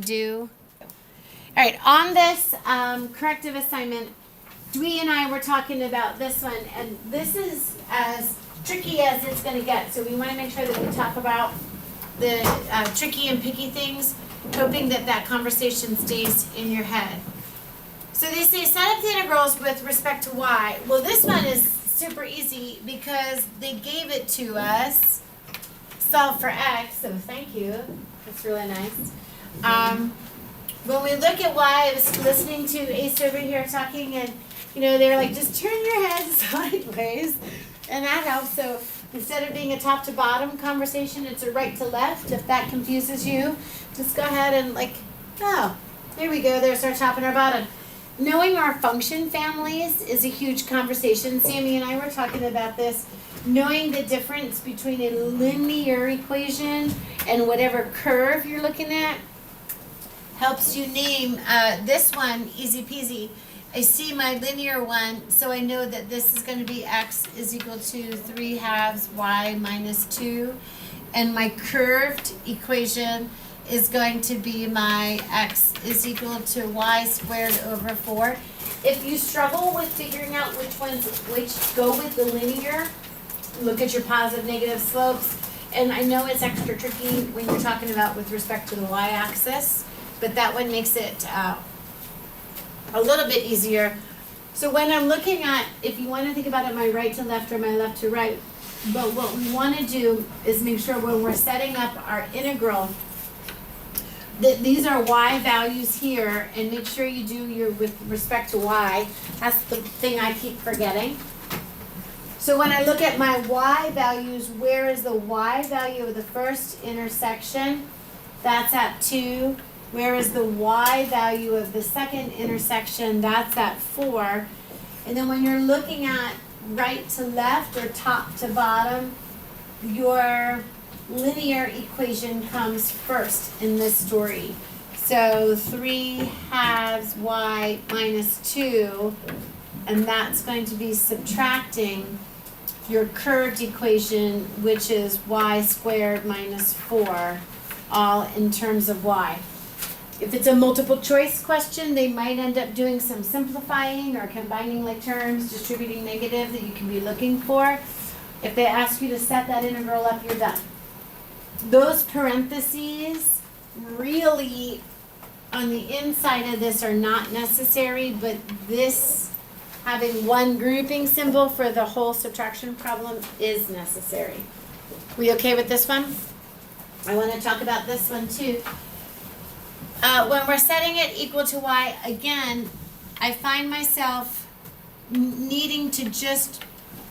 do. All right, on this corrective assignment, Dwee and I were talking about this one, and this is as tricky as it's going to get. So we want to make sure that we talk about the tricky and picky things, hoping that that conversation stays in your head. So they say set up the integrals with respect to y. Well, this one is super easy because they gave it to us. Solve for x, so thank you. That's really nice. When we look at y, I was listening to Ace over here talking, and they were like, just turn your head sideways, and that helps. So instead of being a top to bottom conversation, it's a right to left. If that confuses you, just go ahead and there we go. There's our top and our bottom. Knowing our function families is a huge conversation. Sammy and I were talking about this. Knowing the difference between a linear equation and whatever curve you're looking at helps you name this one easy peasy. I see my linear one, so I know that this is going to be x is equal to 3/2 y minus 2. And my curved equation is going to be my x is equal to y squared over 4. If you struggle with figuring out which go with the linear, look at your positive, negative slopes. And I know it's extra tricky when you're talking about with respect to the y-axis, but that one makes it a little bit easier. So when I'm looking at, if you want to think about it, my right to left or my left to right, but what we want to do is make sure when we're setting up our integral that these are y values here, and make sure you do your with respect to y. That's the thing I keep forgetting. So when I look at my y values, where is the y value of the first intersection? That's at 2. Where is the y value of the second intersection? That's at 4. And then when you're looking at right to left or top to bottom, your linear equation comes first in this story. So 3/2 y minus 2, and that's going to be subtracting your curved equation, which is y squared minus 4, all in terms of y. If it's a multiple choice question, they might end up doing some simplifying or combining like terms, distributing negative that you can be looking for. If they ask you to set that integral up, you're done. Those parentheses really on the inside of this are not necessary, but this having one grouping symbol for the whole subtraction problem is necessary. We okay with this one? I want to talk about this one too. When we're setting it equal to y, again, I find myself needing to just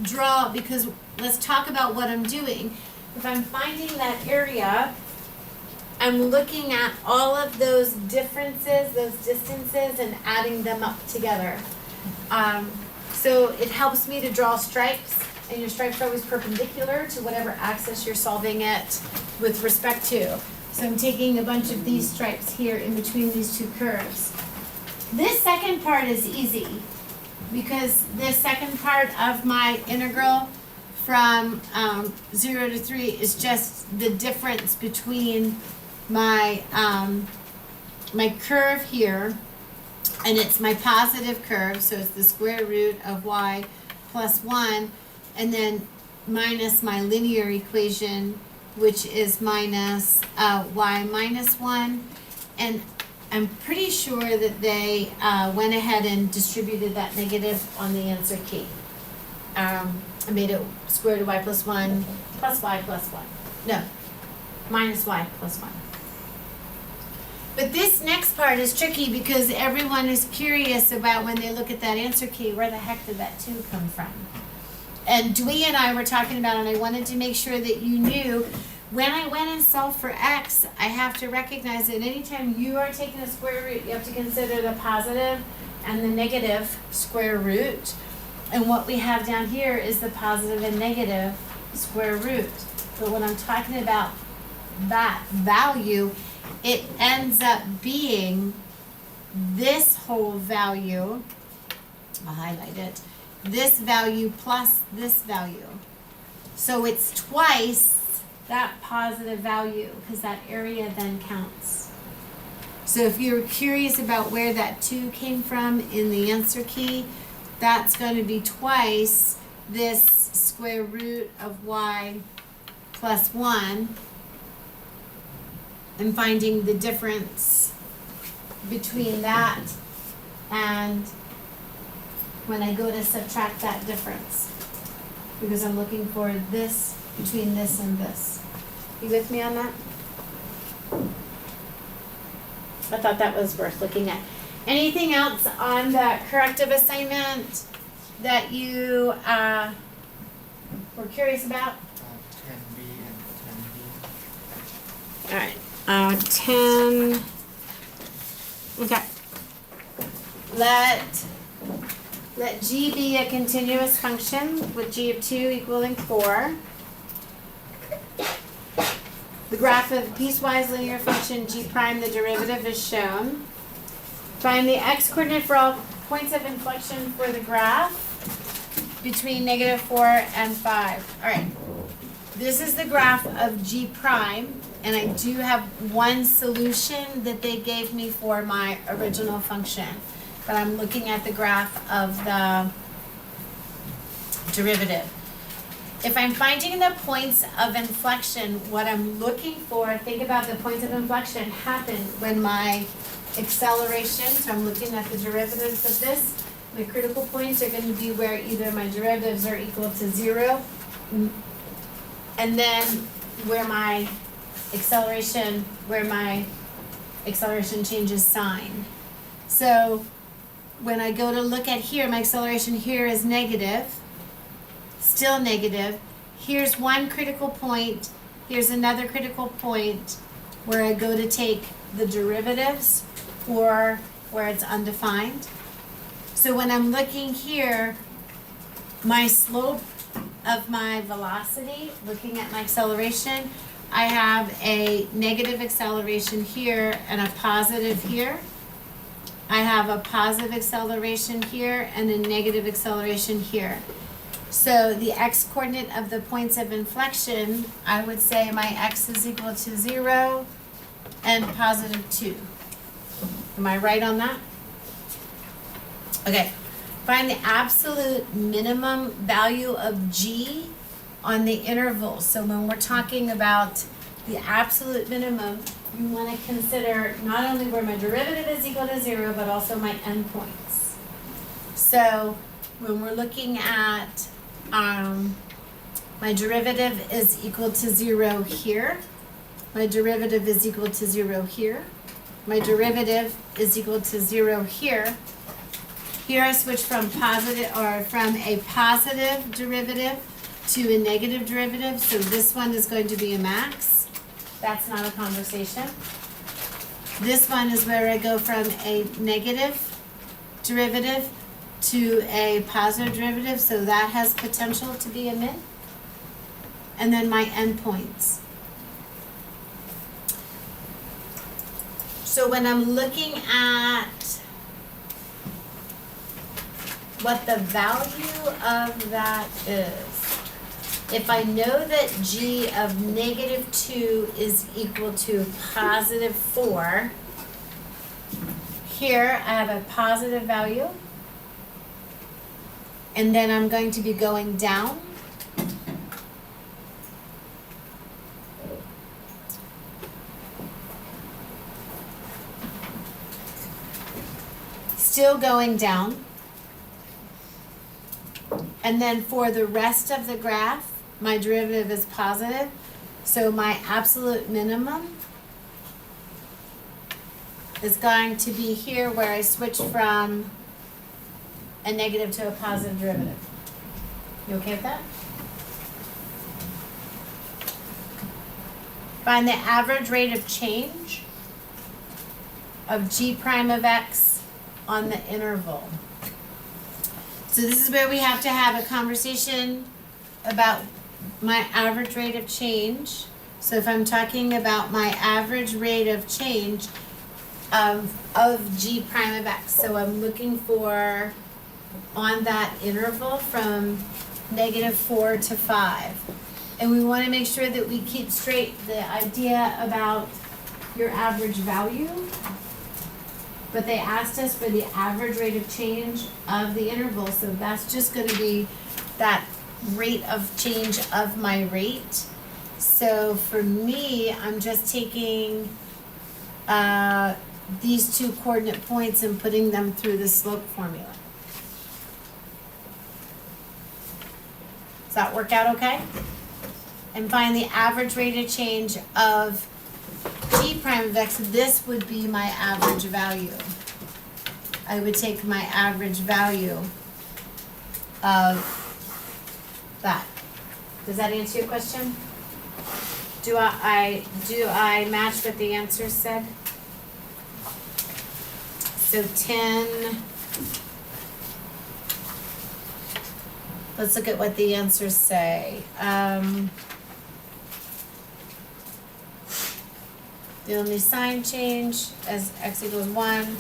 draw, because let's talk about what I'm doing. If I'm finding that area, I'm looking at all of those differences, those distances, and adding them up together. So it helps me to draw stripes, and your stripes are always perpendicular to whatever axis you're solving it with respect to. So I'm taking a bunch of these stripes here in between these two curves. This second part is easy, because this second part of my integral from 0 to 3 is just the difference between my my curve here, and it's my positive curve, so it's the square root of y plus 1, and then minus my linear equation, which is minus y minus 1. And I'm pretty sure that they went ahead and distributed that negative on the answer key. I made it square root of y plus 1 plus y plus 1. No, minus y plus 1. But this next part is tricky because everyone is curious about, when they look at that answer key, where the heck did that 2 come from? And Dwee and I were talking about it, and I wanted to make sure that you knew, when I went and solved for x, I have to recognize that anytime you are taking a square root, you have to consider the positive and the negative square root. And what we have down here is the positive and negative square root. But when I'm talking about that value, it ends up being this whole value, I'll highlight it, this value plus this value. So it's twice that positive value, because that area then counts. So if you're curious about where that 2 came from in the answer key, that's going to be twice this square root of y plus 1, and finding the difference between that and when I go to subtract that difference, because I'm looking for this between this and this. You with me on that? I thought that was worth looking at. Anything else on the corrective assignment that you were curious about? 10B and 10B. All right, 10. Okay. Let G be a continuous function with G of 2 equaling 4. The graph of piecewise linear function G prime, the derivative is shown. Find the x-coordinate for all points of inflection for the graph between -4 and 5. All right. This is the graph of G prime, and I do have one solution that they gave me for my original function, but I'm looking at the graph of the derivative. If I'm finding the points of inflection, what I'm looking for, think about the points of inflection happen when my acceleration, so I'm looking at the derivatives of this, my critical points are going to be where either my derivatives are equal to 0, and then where my acceleration changes sign. So when I go to look at here, my acceleration here is negative, still negative. Here's one critical point, here's another critical point where I go to take the derivatives or where it's undefined. So when I'm looking here, my slope of my velocity, looking at my acceleration, I have a negative acceleration here and a positive here. I have a positive acceleration here and a negative acceleration here. So the x-coordinate of the points of inflection, I would say my x is equal to 0 and positive 2. Am I right on that? Okay. Find the absolute minimum value of G on the interval. So when we're talking about the absolute minimum, you want to consider not only where my derivative is equal to 0, but also my endpoints. So when we're looking at my derivative is equal to 0 here, my derivative is equal to 0 here, my derivative is equal to 0 here. Here I switch from a positive derivative to a negative derivative, so this one is going to be a max. That's not a conversation. This one is where I go from a negative derivative to a positive derivative, so that has potential to be a min. And then my endpoints. So when I'm looking at what the value of that is, if I know that G of -2 is equal to positive 4, here I have a positive value, and then I'm going to be going down. Still going down. And then for the rest of the graph, my derivative is positive, so my absolute minimum is going to be here where I switch from a negative to a positive derivative. You okay with that? Find the average rate of change of G prime of x on the interval. So this is where we have to have a conversation about my average rate of change. So if I'm talking about my average rate of change of G prime of x, so I'm looking for on that interval from -4 to 5. And we want to make sure that we keep straight the idea about your average value but they asked us for the average rate of change of the interval, so that's just gonna be that rate of change of my rate. So for me, I'm just taking these two coordinate points and putting them through the slope formula. Does that work out okay? And find the average rate of change of g prime of x. This would be my average value. I would take my average value of that. Does that answer your question? Do I match what the answer said? So 10, let's look at what the answers say. The only sign change as x equals 1.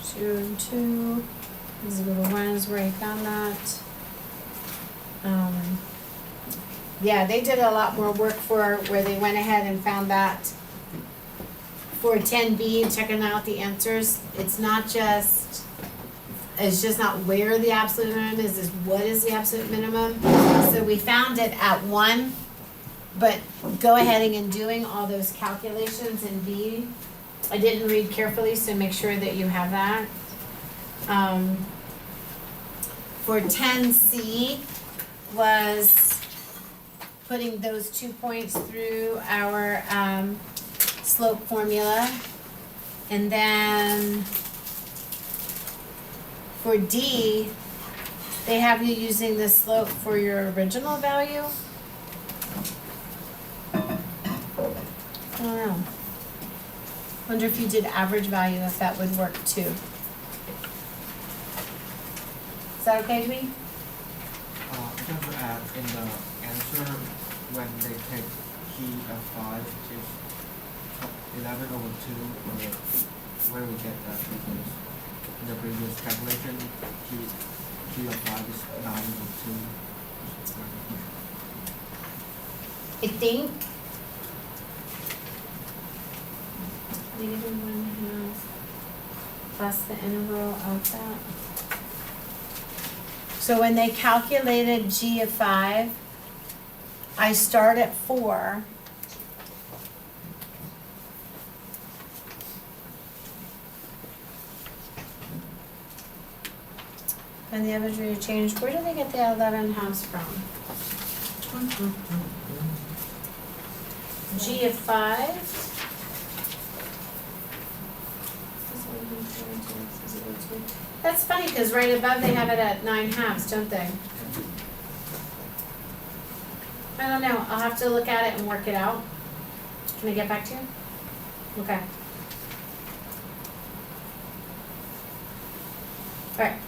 Two and 2 is equal to 1 is where I found that. Yeah, they did a lot more work for where they went ahead and found that for 10B, checking out the answers. It's just not where the absolute minimum is what is the absolute minimum. So we found it at 1, but go ahead and doing all those calculations in B. I didn't read carefully, so make sure that you have that. For 10C was putting those 2 points through our slope formula. And then for D, they have you using the slope for your original value. I don't know. Wonder if you did average value, if that would work too. Is that okay to me? Just to add, in the answer, when they take key of 5, it's 11 over 2, where we get that, because in the previous calculation, key of 5 is 9 over 2. I think -1/2 plus the integral of that. So when they calculated g of 5, I start at 4. And the average rate of change, where do they get the 11/2 from? G of 5. That's funny, because right above they have it at 9/2, don't they? I don't know, I'll have to look at it and work it out. Can I get back to you? Okay. Alright.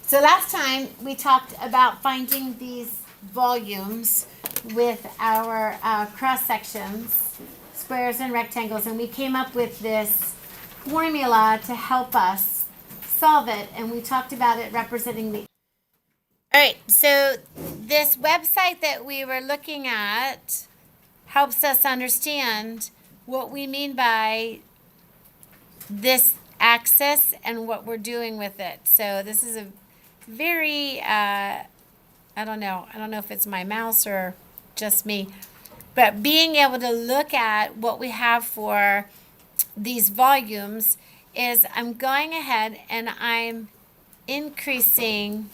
So last time we talked about finding these volumes with our cross sections, squares and rectangles, and we came up with this formula to help us solve it, and we talked about it representing the... Alright, so this website that we were looking at helps us understand what we mean by this axis and what we're doing with it. So this is a very, I don't know if it's my mouse or just me, but being able to look at what we have for these volumes is I'm going ahead and I'm increasing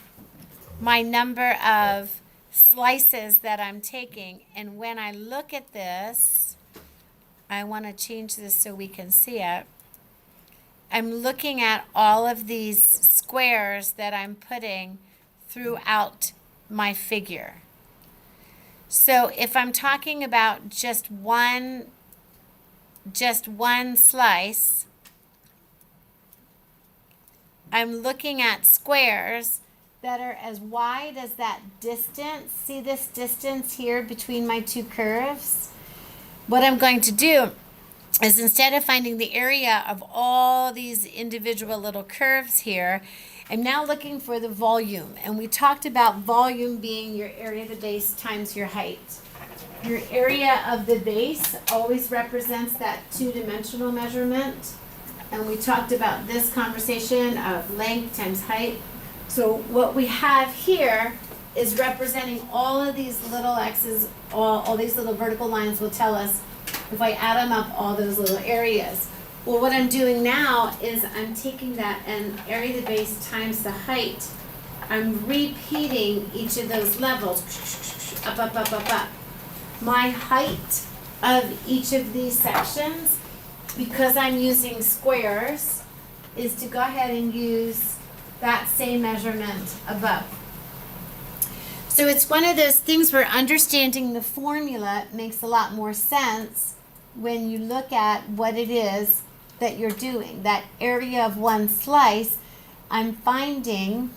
my number of slices that I'm taking. And when I look at this, I want to change this so we can see it. I'm looking at all of these squares that I'm putting throughout my figure. So if I'm talking about just one slice, I'm looking at squares that are as wide as that distance. See this distance here between my two curves? What I'm going to do is, instead of finding the area of all these individual little curves here, I'm now looking for the volume, and we talked about volume being your area of the base times your height. Your area of the base always represents that two-dimensional measurement, and we talked about this conversation of length times height. So what we have here is representing all of these little x's, all these little vertical lines will tell us, if I add them up, all those little areas. Well, what I'm doing now is I'm taking that and area of the base times the height. I'm repeating each of those levels, up, up, up, up, up. My height of each of these sections, because I'm using squares, is to go ahead and use that same measurement above. So it's one of those things where understanding the formula makes a lot more sense when you look at what it is that you're doing. That area of one slice, I'm finding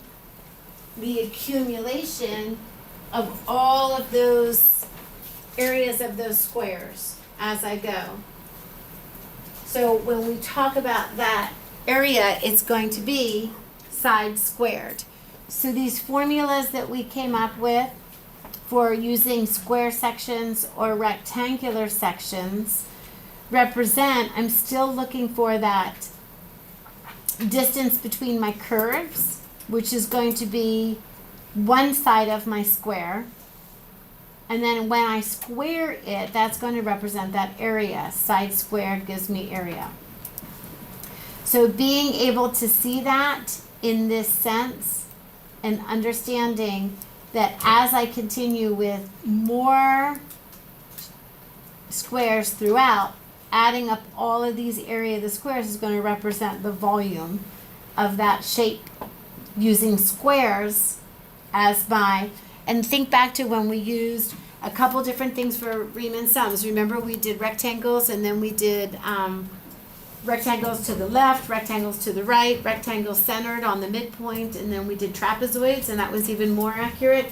the accumulation of all of those areas of those squares as I go. So when we talk about that area, it's going to be side squared. So these formulas that we came up with for using square sections or rectangular sections represent, I'm still looking for that distance between my curves, which is going to be one side of my square. And then when I square it, that's going to represent that area. Side squared gives me area. So being able to see that in this sense and understanding that as I continue with more squares throughout, adding up all of these area of the squares is going to represent the volume of that shape using squares as my, and think back to when we used a couple different things for Riemann sums. Remember we did rectangles, and then we did rectangles to the left, rectangles to the right, rectangles centered on the midpoint, and then we did trapezoids, and that was even more accurate.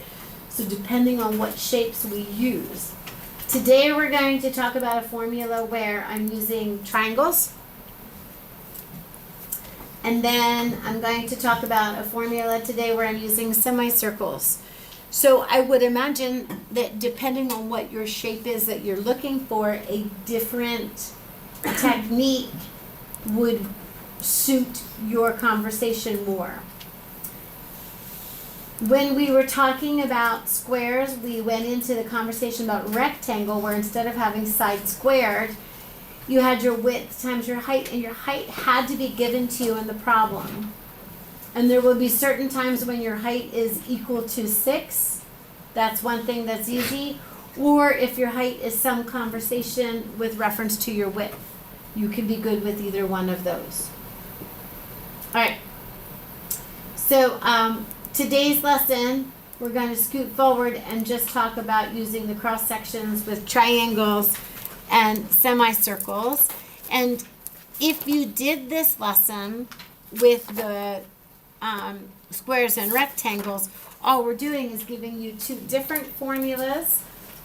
So depending on what shapes we use. Today we're going to talk about a formula where I'm using triangles. And then I'm going to talk about a formula today where I'm using semicircles. So I would imagine that depending on what your shape is that you're looking for, a different technique would suit your conversation more. When we were talking about squares, we went into the conversation about rectangle, where instead of having side squared, you had your width times your height, and your height had to be given to you in the problem. And there will be certain times when your height is equal to 6. That's one thing that's easy. Or if your height is some conversation with reference to your width. You can be good with either one of those. All right. So today's lesson, we're going to scoot forward and just talk about using the cross sections with triangles and semicircles. And if you did this lesson with the squares and rectangles, all we're doing is giving you two different formulas.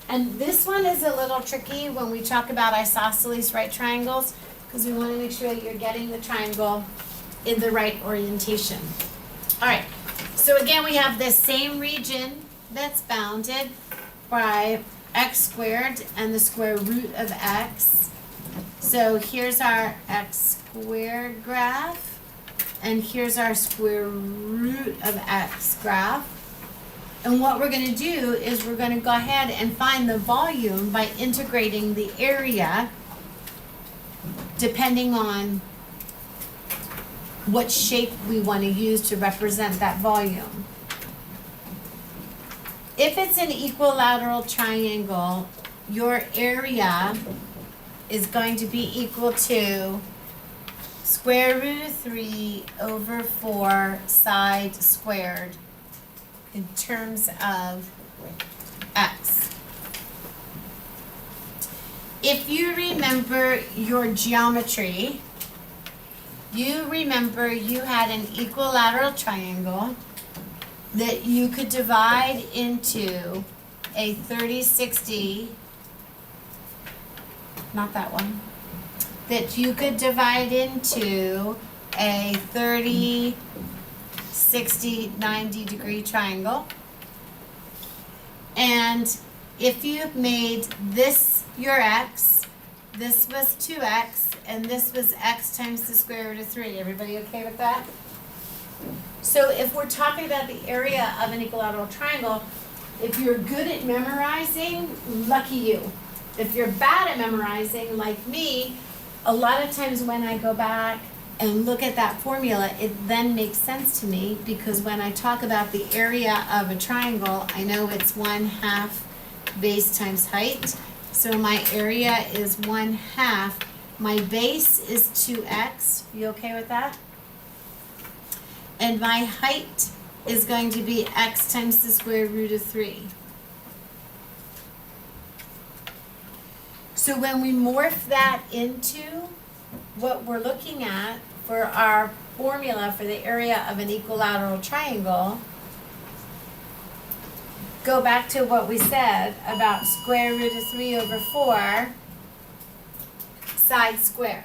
And this one is a little tricky when we talk about isosceles right triangles, because we want to make sure that you're getting the triangle in the right orientation. All right, so again, we have this same region that's bounded by x squared and the square root of x. So here's our x squared graph, and here's our square root of x graph. And what we're going to do is we're going to go ahead and find the volume by integrating the area depending on what shape we want to use to represent that volume. If it's an equilateral triangle, your area is going to be equal to square root of 3 over 4 side squared in terms of x. If you remember your geometry, you remember you had an equilateral triangle that you could divide into a 30-60, not that one, that you could divide into a 30 60, 90-degree triangle. And if you made this your x, this was 2x, and this was x times the square root of 3. Everybody okay with that? So if we're talking about the area of an equilateral triangle, if you're good at memorizing, lucky you. If you're bad at memorizing, like me, a lot of times when I go back and look at that formula, it then makes sense to me, because when I talk about the area of a triangle, I know it's 1/2 base times height. So my area is 1/2. My base is 2x. You okay with that? And my height is going to be x times the square root of 3. So when we morph that into what we're looking at for our formula for the area of an equilateral triangle, go back to what we said about square root of 3 over 4 side squared.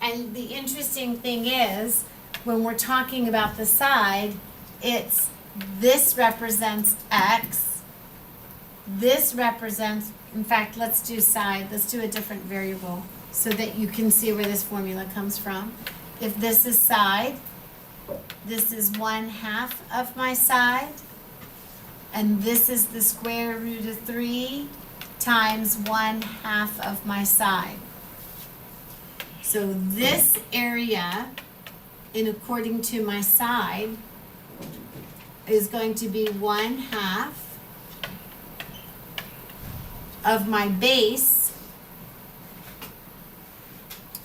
And the interesting thing is, when we're talking about the side, it's this represents x, this represents, in fact, let's do side, let's do a different variable so that you can see where this formula comes from. If this is side, this is 1/2 of my side, and this is the square root of 3 times 1/2 of my side. So this area, in according to my side, is going to be 1/2 of my base,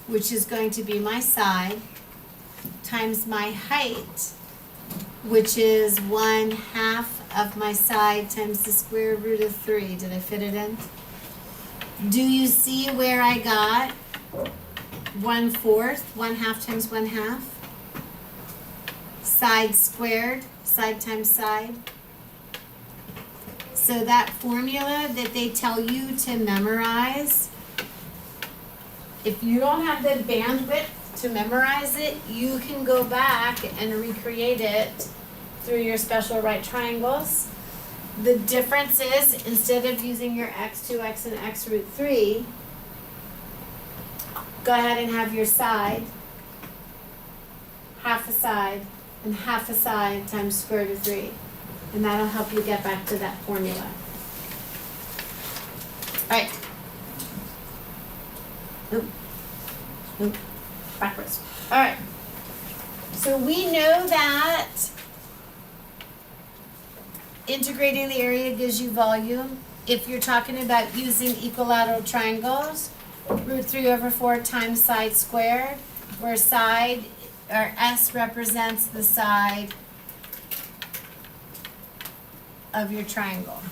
which is going to be my side, times my height, which is 1/2 of my side times the square root of 3. Did I fit it in? Do you see where I got 1/4, 1/2 times 1/2? Side squared, side times side. So that formula that they tell you to memorize, if you don't have the bandwidth to memorize it, you can go back and recreate it through your special right triangles. The difference is, instead of using your x, 2x, and x root 3, go ahead and have your side, half a side, and half a side times square root of 3. And that'll help you get back to that formula. All right. Nope. Backwards. All right. So we know that integrating the area gives you volume. If you're talking about using equilateral triangles, root 3 over 4 times side squared, where side, or S, represents the side of your triangle.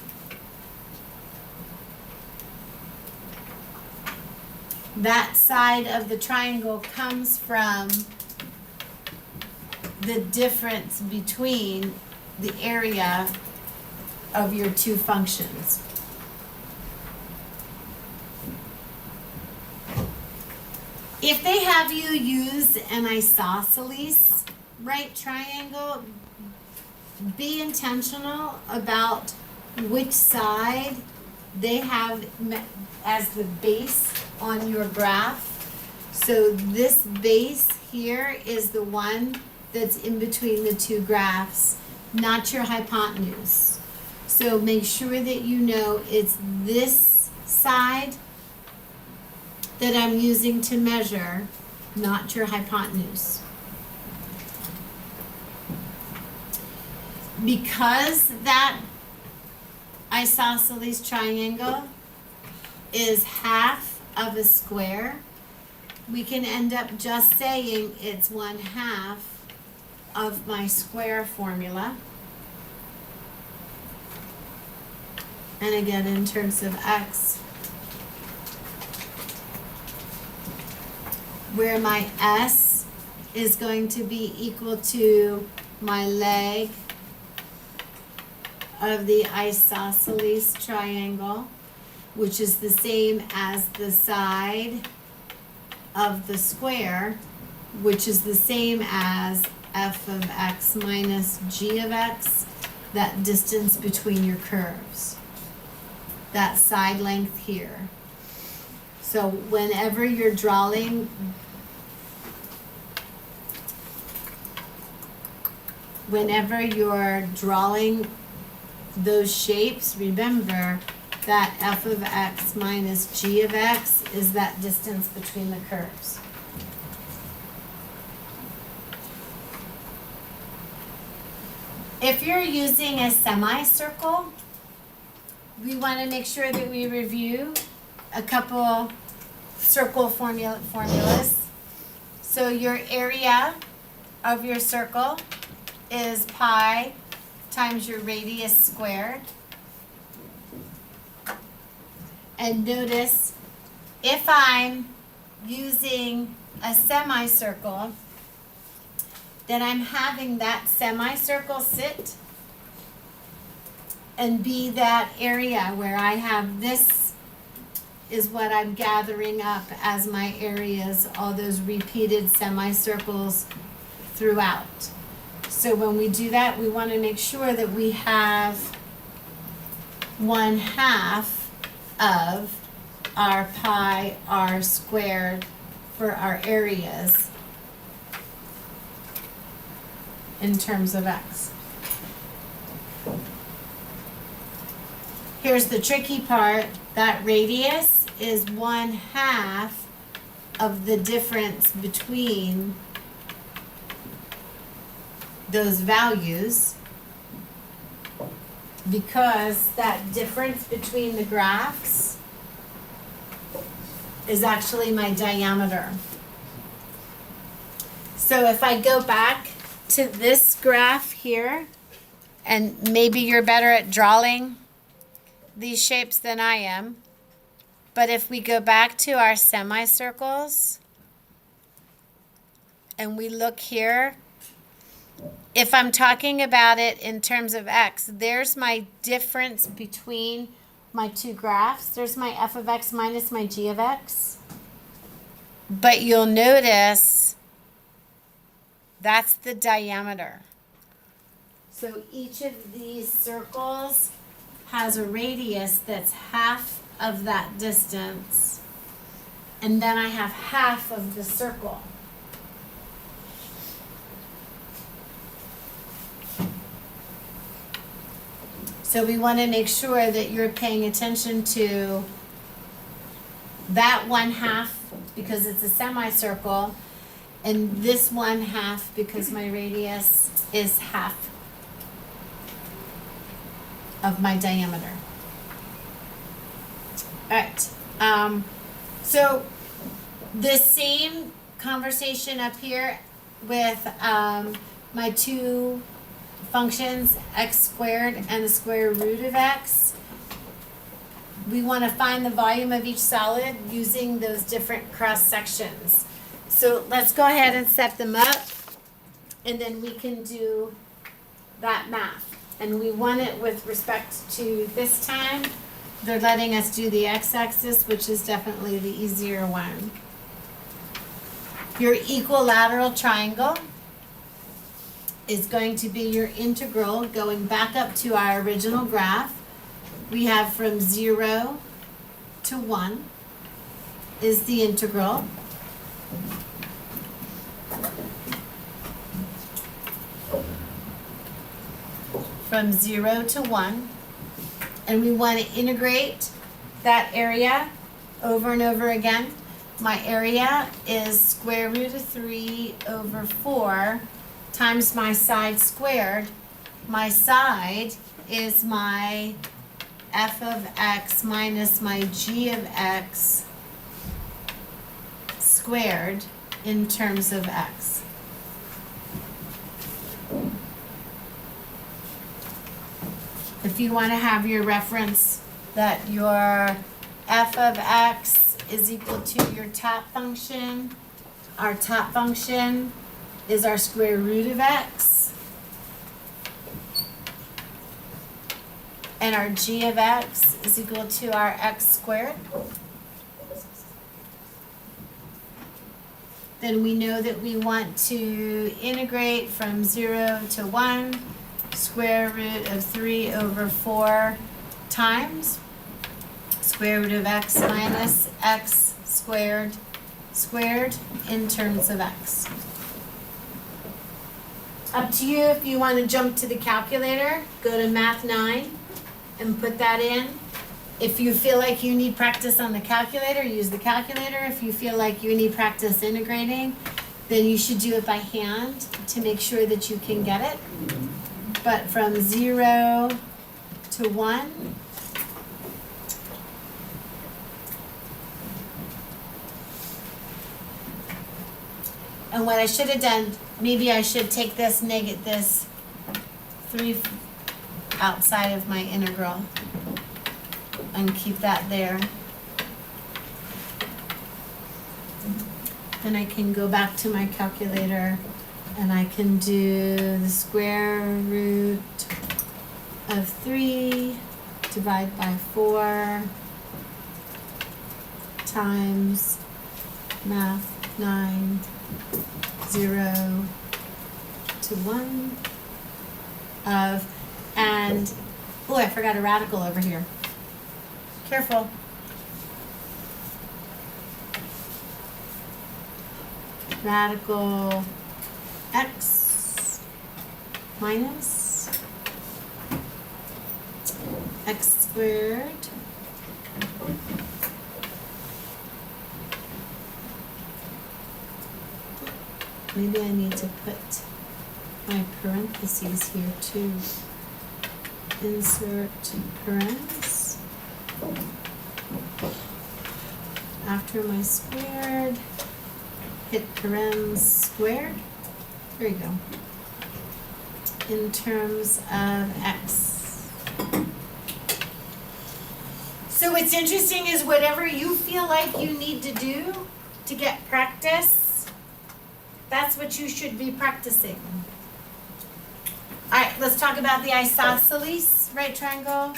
That side of the triangle comes from the difference between the area of your two functions. If they have you use an isosceles right triangle, be intentional about which side they have as the base on your graph. So this base here is the one that's in between the two graphs, not your hypotenuse. So make sure that you know it's this side that I'm using to measure, not your hypotenuse. Because that isosceles triangle is half of a square, we can end up just saying it's 1/2 of my square formula. And again, in terms of x, where my S is going to be equal to my leg of the isosceles triangle, which is the same as the side of the square, which is the same as f of x minus g of x, that distance between your curves, that side length here. So whenever you're drawing those shapes, remember that f of x minus g of x is that distance between the curves. If you're using a semicircle, we want to make sure that we review a couple circle formulas. So your area of your circle is pi times your radius squared. And notice, if I'm using a semicircle, then I'm having that semicircle sit and be that area where I have this is what I'm gathering up as my areas, all those repeated semicircles throughout. So when we do that, we want to make sure that we have 1/2 of our pi r squared for our areas in terms of x. Here's the tricky part. That radius is 1/2 of the difference between those values, because that difference between the graphs is actually my diameter. So if I go back to this graph here, and maybe you're better at drawing these shapes than I am, but if we go back to our semicircles and we look here, if I'm talking about it in terms of x, there's my difference between my two graphs. There's my f of x minus my g of x. But you'll notice that's the diameter. So each of these circles has a radius that's 1/2 of that distance. And then I have 1/2 of the circle. So we want to make sure that you're paying attention to that 1/2 because it's a semicircle, and this 1/2 because my radius is 1/2 of my diameter. All right. So the same conversation up here with my two functions, x squared and the square root of x. We want to find the volume of each solid using those different cross sections. So let's go ahead and set them up, and then we can do that math. And we want it with respect to this time. They're letting us do the x-axis, which is definitely the easier one. Your equilateral triangle is going to be your integral going back up to our original graph. We have from 0 to 1 is the integral. From 0 to 1. And we want to integrate that area over and over again. My area is square root of 3 over 4 times my side squared. My side is my f of x minus my g of x squared in terms of x. If you want to have your reference that your f of x is equal to your top function, our top function is our square root of x, and our g of x is equal to our x squared. then we know that we want to integrate from 0 to 1, square root of 3 over 4 times square root of x minus x squared in terms of x. Up to you if you want to jump to the calculator, go to Math 9 and put that in. If you feel like you need practice on the calculator, use the calculator. If you feel like you need practice integrating, then you should do it by hand to make sure that you can get it. But from 0 to 1, and what I should have done, maybe I should take this, negate this 3 outside of my integral and keep that there. Then I can go back to my calculator and I can do the square root of 3 divided by 4 times math 9, 0 to 1 of, and, oh, I forgot a radical over here. Careful. Radical x minus x squared maybe I need to put my parentheses here too. Insert parentheses after my squared, hit parentheses squared. There you go. In terms of x. So what's interesting is whatever you feel like you need to do to get practice, that's what you should be practicing. All right, let's talk about the isosceles right triangle.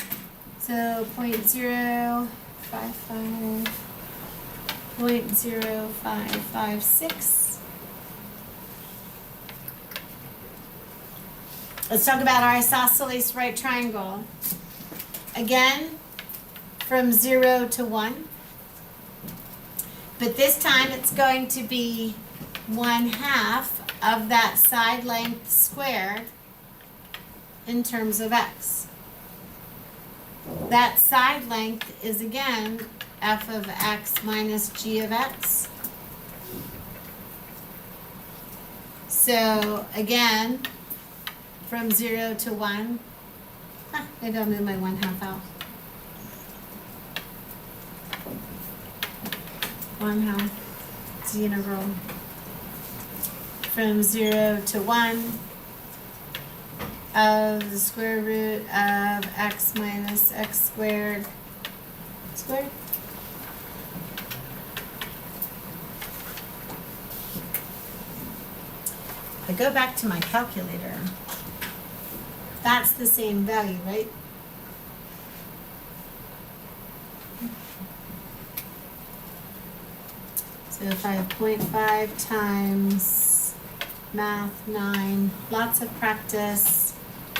So 0.055, 0.0556. Let's talk about our isosceles right triangle. Again, from 0 to 1. But this time it's going to be 1/2 of that side length squared in terms of x. That side length is again f of x minus g of x. So again, from 0 to 1, maybe I'll move my 1/2 out. 1/2 is the integral from 0 to 1 of the square root of x minus x squared squared. If I go back to my calculator, that's the same value, right? So if I have 0.5 times math 9, lots of practice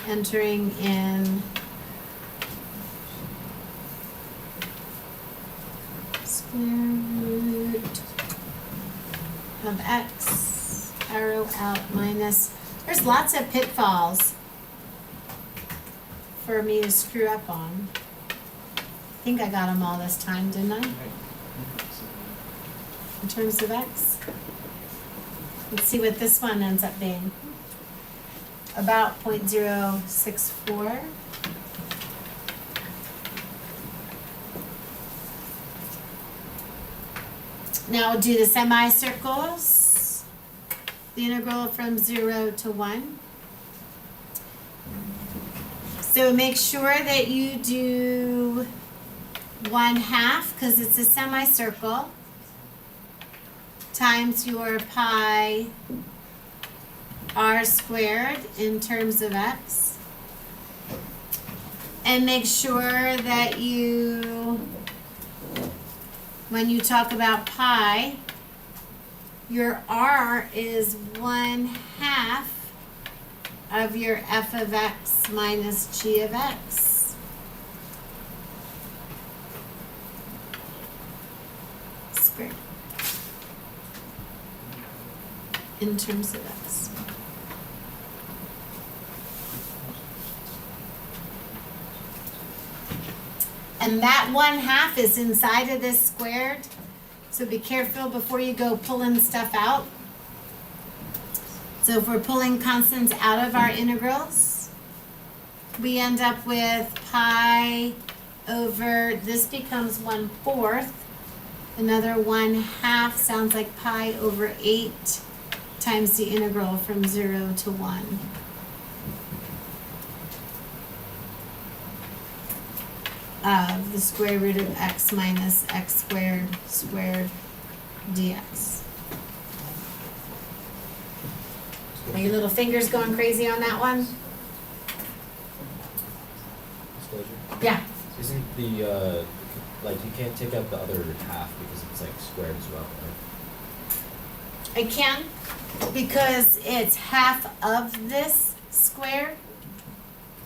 entering in square root of x, arrow out minus. There's lots of pitfalls for me to screw up on. I think I got them all this time, didn't I? In terms of x. Let's see what this one ends up being. About 0.064. Now we'll do the semicircles. The integral from 0 to 1. So make sure that you do 1/2 because it's a semicircle times your pi r squared in terms of x. And make sure that you, when you talk about pi, Your R is 1/2 of your f of x minus g of x. Squared. In terms of x. And that 1/2 is inside of this squared. So be careful before you go pulling stuff out. So if we're pulling constants out of our integrals, we end up with pi over, this becomes 1/4. Another 1/2 sounds like pi over 8 times the integral from 0 to 1. Of the square root of x minus x squared dx. Are your little fingers going crazy on that one? Disclosure. Yeah. Isn't the like you can't take out the other half because it's like squared as well, right? I can, because it's half of this square.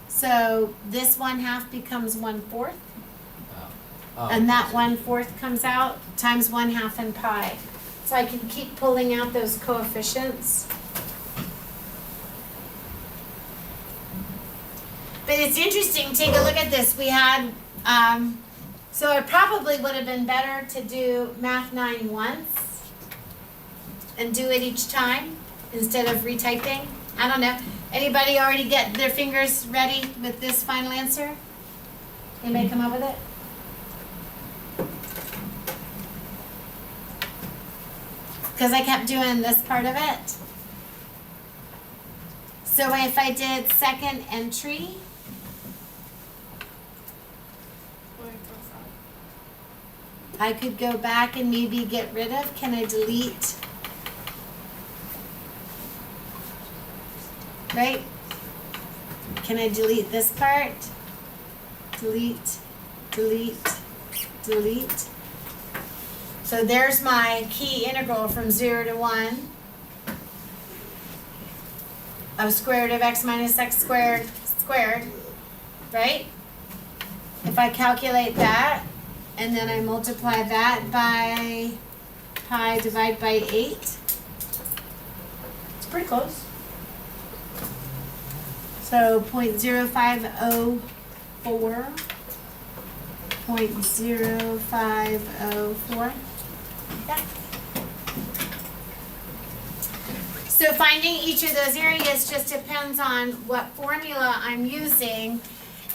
So this 1/2 becomes 1/4. Oh, And that okay. 1/4 comes out times 1/2 and pi. So I can keep pulling out those coefficients. But it's interesting, take a look at this. We had, so it probably would have been better to do Math 9 once and do it each time instead of retyping. I don't know. Anybody already get their fingers ready with this final answer? Anybody come up with it? Because I kept doing this part of it. So if I did second entry, I could go back and maybe get rid of, can I delete? Right? Can I delete this part? Delete, delete, delete. So there's my key integral from 0 to 1 of square root of x minus x squared, right? If I calculate that, and then I multiply that by pi divided by 8, it's pretty close. So 0.0504, 0.0504. Yeah. So finding each of those areas just depends on what formula I'm using.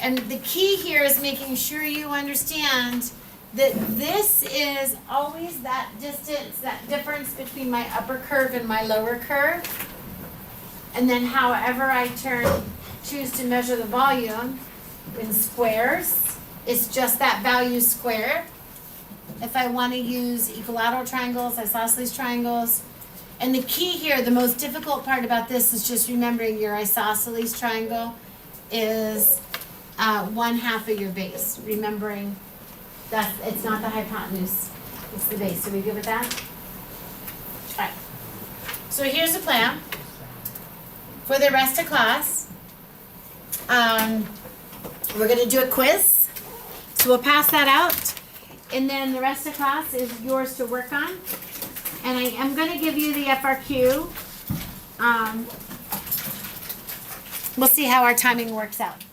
And the key here is making sure you understand that this is always that distance, that difference between my upper curve and my lower curve. And then however I choose to measure the volume in squares, it's just that value squared. If I want to use equilateral triangles, isosceles triangles. And the key here, the most difficult part about this is just remembering your isosceles triangle is 1/2 of your base. Remembering that it's not the hypotenuse, it's the base. So we good with that? All right. So here's the plan for the rest of class. We're going to do a quiz. So we'll pass that out. And then the rest of class is yours to work on. And I am going to give you the FRQ. We'll see how our timing works out.